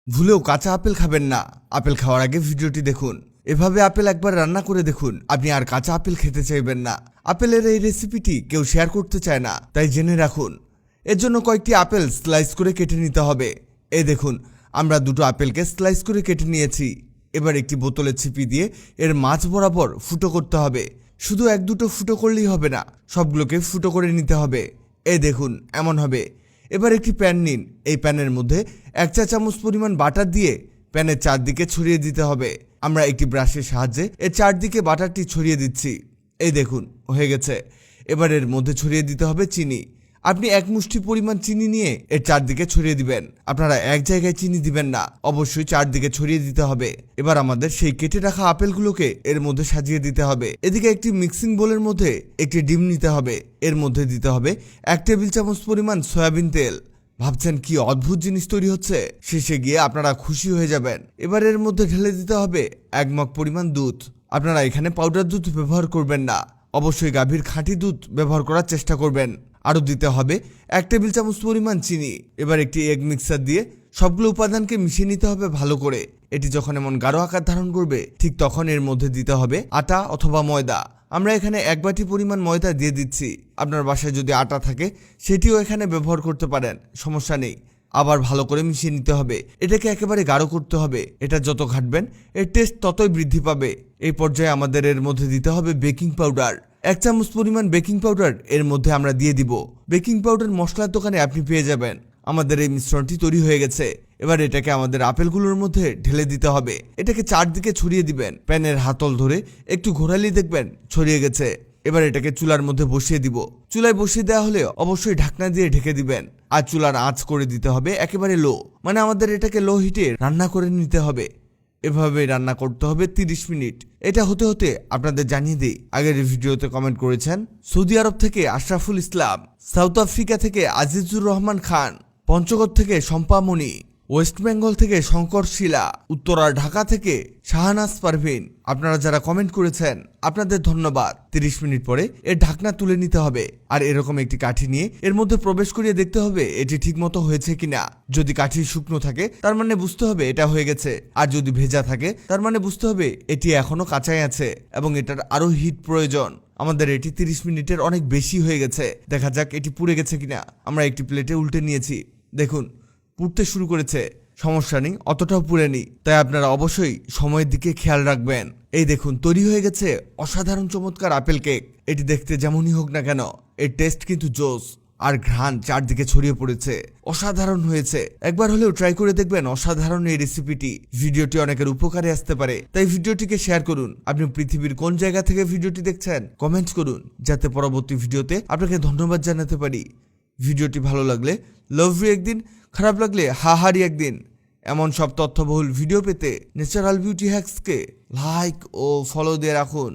ভুলেও কাঁচা আপেল খাবেন না। আপেল খাওয়ার আগে ভিডিওটি দেখুন। এভাবে আপেল একবার রান্না করে দেখুন, আপনি আর কাঁচা আপেল খেতে চাইবেন না। আপেলের এই রেসিপিটি কেউ শেয়ার করতে চায় না, তাই জেনে রাখুন। এর জন্য কয়েকটি আপেল স্লাইস করে কেটে নিতে হবে। এই দেখুন, আমরা দুটো আপেলকে স্লাইস করে কেটে নিয়েছি। এবার একটি বোতলে ছিপি দিয়ে এর মাঝ বরাবর ফুটো করতে হবে। শুধু এক দুটো ফুটো করলেই হবে না, সবগুলোকে ফুটো করে নিতে হবে। এই দেখুন, এমন হবে। এবার একটি প্যান নিন। এই প্যানের মধ্যে 1 চা চামচ পরিমাণ বাটার দিয়ে প্যানের চারদিকে ছড়িয়ে দিতে হবে। আমরা একটি ব্রাশের সাহায্যে এর চারদিকে বাটারটি ছড়িয়ে দিচ্ছি। এই দেখুন, হয়ে গেছে। এবার এর মধ্যে ছড়িয়ে দিতে হবে চিনি। আপনি 1 মুষ্টি পরিমাণ চিনি নিয়ে এর চারদিকে ছড়িয়ে দিবেন। আপনারা এক জায়গায় চিনি দিবেন না, অবশ্যই চারদিকে ছড়িয়ে দিতে হবে। এবার আমাদের সেই কেটে রাখা আপেলগুলোকে এর মধ্যে সাজিয়ে দিতে হবে। এদিকে একটি মিক্সিং বোলের মধ্যে একটি ডিম নিতে হবে। এর মধ্যে দিতে হবে 1 টেবিল চামচ পরিমাণ সয়াবিন তেল। ভাবছেন কি অদ্ভুত জিনিস তৈরি হচ্ছে? শেষে গিয়ে আপনারা খুশি হয়ে যাবেন। এবার এর মধ্যে ঢেলে দিতে হবে 1 মগ পরিমাণ দুধ। আপনারা এখানে পাউডার দুধ ব্যবহার করবেন না, অবশ্যই গাভীর খাঁটি দুধ ব্যবহার করার চেষ্টা করবেন। আরও দিতে হবে 1 টেবিল চামচ পরিমাণ চিনি। এবার একটি এগ মিক্সার দিয়ে সবগুলো উপাদানকে মিশিয়ে নিতে হবে ভালো করে। এটি যখন এমন গাঢ় আকার ধারণ করবে, ঠিক তখন এর মধ্যে দিতে হবে আটা অথবা ময়দা। আমরা এখানে 1 বাটি পরিমাণ ময়দা দিয়ে দিচ্ছি। আপনার বাসায় যদি আটা থাকে সেটিও এখানে ব্যবহার করতে পারেন, সমস্যা নেই। আবার ভালো করে মিশিয়ে নিতে হবে। এটাকে একেবারে গাঢ় করতে হবে। এটা যত ঘাটবেন এর টেস্ট ততই বৃদ্ধি পাবে। এই পর্যায়ে আমাদের এর মধ্যে দিতে হবে বেকিং পাউডার। 1 চামচ পরিমাণ বেকিং পাউডার এর মধ্যে আমরা দিয়ে দিব। বেকিং পাউডার মশলার দোকানে আপনি পেয়ে যাবেন। আমাদের এই মিশ্রণটি তৈরি হয়ে গেছে। এবার এটাকে আমাদের আপেলগুলোর মধ্যে ঢেলে দিতে হবে। এটাকে চারদিকে ছড়িয়ে দিবেন। প্যানের হাতল ধরে একটু ঘোরালি দেখবেন ছড়িয়ে গেছে। এবার এটাকে চুলার মধ্যে বসিয়ে দিব। চুলায় বসিয়ে দেওয়া হলে অবশ্যই ঢাকনা দিয়ে ঢেকে দিবেন। আর চুলার আঁচ করে দিতে হবে একেবারে লো, মানে আমাদের এটাকে লো হিটে রান্না করে নিতে হবে। এভাবে রান্না করতে হবে 30 মিনিট। এটা হতে হতে আপনাদের জানিয়ে দিই, আগের ভিডিওতে কমেন্ট করেছেন সৌদি আরব থেকে আশরাফুল ইসলাম, সাউথ আফ্রিকা থেকে আজিজুর রহমান খান, পঞ্চগড় থেকে শম্পামণি, ওয়েস্ট বেঙ্গল থেকে শঙ্কর শিলা, উত্তরা ঢাকা থেকে শাহানাজ পারভিন। আপনারা যারা কমেন্ট করেছেন আপনাদের ধন্যবাদ। 30 মিনিট পরে এর ঢাকনা তুলে নিতে হবে। আর এরকম একটি কাঠি নিয়ে এর মধ্যে প্রবেশ করিয়ে দেখতে হবে এটি ঠিকমতো হয়েছে কিনা। যদি কাঠি শুকনো থাকে তার মানে বুঝতে হবে এটা হয়ে গেছে, আর যদি ভেজা থাকে তার মানে বুঝতে হবে এটি এখনো কাঁচাই আছে এবং এটার আরো হিট প্রয়োজন। আমাদের এটি 30 মিনিটের অনেক বেশি হয়ে গেছে। দেখা যাক এটি পুড়ে গেছে কিনা। আমরা একটি প্লেটে উল্টে নিয়েছি। দেখুন, পুড়তে শুরু করেছে। সমস্যা নেই, অতটাও পুড়েনি, তাই আপনারা অবশ্যই সময়ের দিকে খেয়াল রাখবেন। এই দেখুন, তৈরি হয়ে গেছে অসাধারণ চমৎকার আপেল কেক। এটি দেখতে যেমনই হোক না কেন, এর টেস্ট কিন্তু জোস, আর ঘ্রাণ চারদিকে ছড়িয়ে পড়েছে। অসাধারণ হয়েছে। একবার হলেও ট্রাই করে দেখবেন অসাধারণ এই রেসিপিটি। ভিডিওটি অনেকের উপকারে আসতে পারে, তাই ভিডিওটিকে শেয়ার করুন। আপনি পৃথিবীর কোন জায়গা থেকে ভিডিওটি দেখছেন কমেন্ট করুন, যাতে পরবর্তী ভিডিওতে আপনাকে ধন্যবাদ জানাতে পারি। ভিডিওটি ভালো লাগলে লাভ ইউ একদিন, খারাপ লাগলে হাহারি একদিন। এমন সব তথ্যবহুল ভিডিও পেতে ন্যাচারাল বিউটি হ্যাক্সকে লাইক ও ফলো দিয়ে রাখুন।